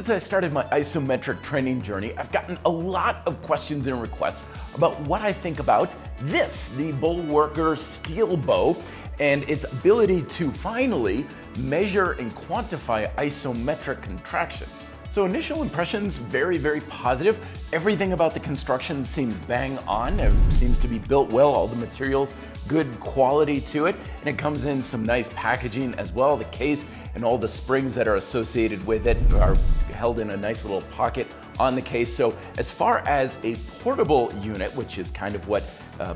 since I started my isometric training journey, I've gotten a lot of questions and requests about what I think about this, the Bullworker steel bow, and its ability to finally measure and quantify isometric contractions. So initial impressions, very, very positive. Everything about the construction seems bang on. It seems to be built well, all the materials, good quality to it. And it comes in some nice packaging as well. The case and all the springs that are associated with it are held in a nice little pocket on the case. So as far as a portable unit, which is kind of what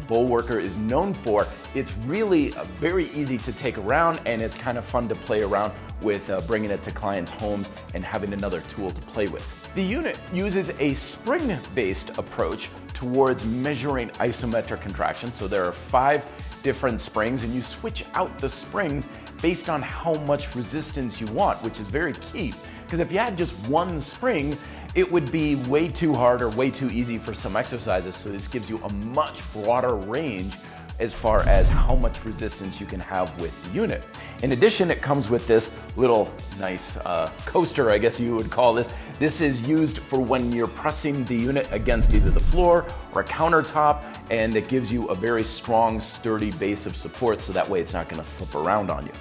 Bullworker is known for, it's really very easy to take around, and it's kind of fun to play around with bringing it to clients' homes and having another tool to play with. The unit uses a spring-based approach towards measuring isometric contraction. So there are 5 different springs, and you switch out the springs based on how much resistance you want, which is very key. Because if you had just one spring, it would be way too hard or way too easy for some exercises. So this gives you a much broader range as far as how much resistance you can have with the unit. In addition, it comes with this little nice coaster, I guess you would call this. This is used for when you're pressing the unit against either the floor or a countertop, and it gives you a very strong, sturdy base of support, so that way it's not gonna slip around on you.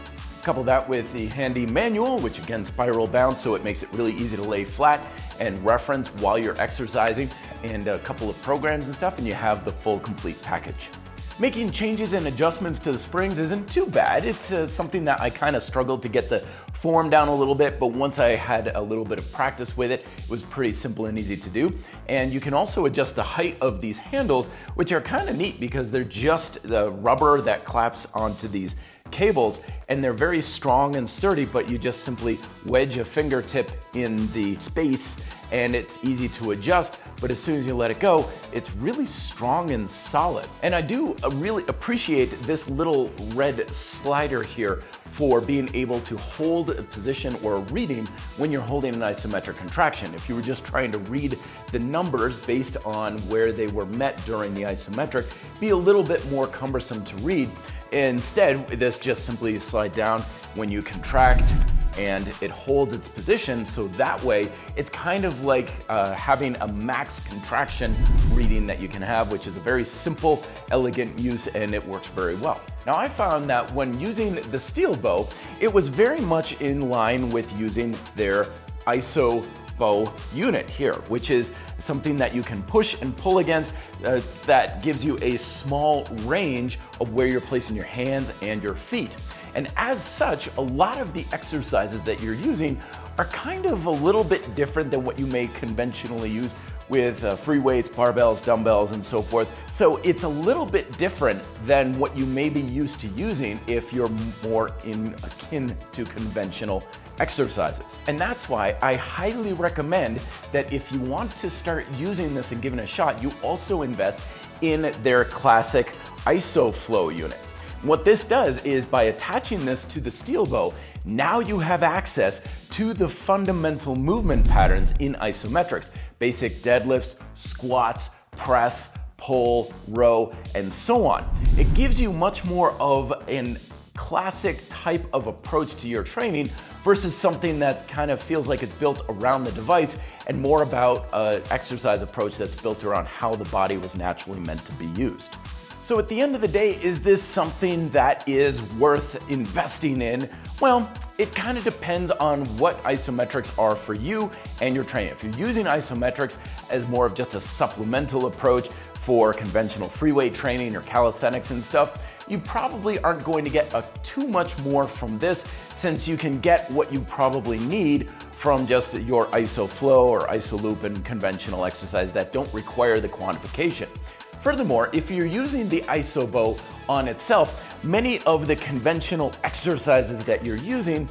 Couple that with the handy manual, which again spiral bound, so it makes it really easy to lay flat and reference while you're exercising, and a couple of programs and stuff, and you have the full complete package. Making changes and adjustments to the springs isn't too bad. It's something that I kind of struggled to get the form down a little bit, but once I had a little bit of practice with it, it was pretty simple and easy to do. And you can also adjust the height of these handles, which are kind of neat because they're just the rubber that claps onto these cables, and they're very strong and sturdy, but you just simply wedge a fingertip in the space and it's easy to adjust, but as soon as you let it go, it's really strong and solid. And I do really appreciate this little red slider here for being able to hold a position or a reading when you're holding an isometric contraction. If you were just trying to read the numbers based on where they were met during the isometric, it'd be a little bit more cumbersome to read. Instead, this just simply slides down when you contract, and it holds its position, so that way it's kind of like having a max contraction reading that you can have, which is a very simple, elegant use, and it works very well. Now, I found that when using the steel bow, it was very much in line with using their ISO bow unit here, which is something that you can push and pull against that gives you a small range of where you're placing your hands and your feet. And as such, a lot of the exercises that you're using are kind of a little bit different than what you may conventionally use with free weights, barbells, dumbbells, and so forth. So it's a little bit different than what you may be used to using if you're more akin to conventional exercises. And that's why I highly recommend that if you want to start using this and giving it a shot, you also invest in their classic IsoFlow unit. What this does is, by attaching this to the steel bow, now you have access to the fundamental movement patterns in isometrics: basic deadlifts, squats, press, pull, row, and so on. It gives you much more of a classic type of approach to your training versus something that kind of feels like it's built around the device, and more about an exercise approach that's built around how the body was naturally meant to be used. So at the end of the day, is this something that is worth investing in? Well, it kind of depends on what isometrics are for you and your training. If you're using isometrics as more of just a supplemental approach for conventional free weight training or calisthenics and stuff, you probably aren't going to get too much more from this, since you can get what you probably need from just your IsoFlow or IsoLoop and conventional exercise that don't require the quantification. Furthermore, if you're using the ISO bow on itself, many of the conventional exercises that you're using,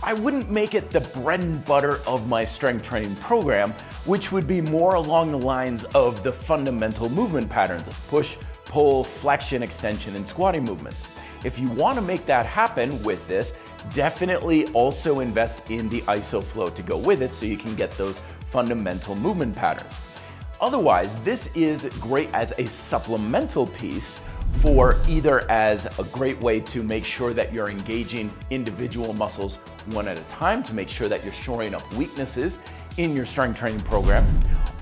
I wouldn't make it the bread and butter of my strength training program, which would be more along the lines of the fundamental movement patterns of push, pull, flexion, extension, and squatting movements. If you want to make that happen with this, definitely also invest in the IsoFlow to go with it so you can get those fundamental movement patterns. Otherwise, this is great as a supplemental piece for either as a great way to make sure that you're engaging individual muscles one at a time to make sure that you're shoring up weaknesses in your strength training program.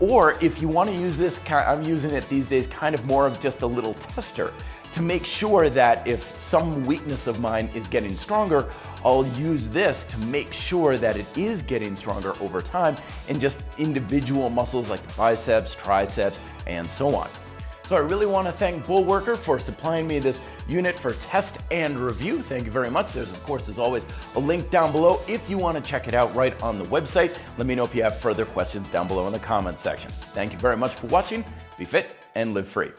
Or if you want to use this, I'm using it these days kind of more of just a little tester to make sure that if some weakness of mine is getting stronger, I'll use this to make sure that it is getting stronger over time in just individual muscles like the biceps, triceps, and so on. So I really want to thank Bullworker for supplying me this unit for test and review. Thank you very much. There's, of course, as always, a link down below if you want to check it out right on the website. Let me know if you have further questions down below in the comments section. Thank you very much for watching. Be fit and live free.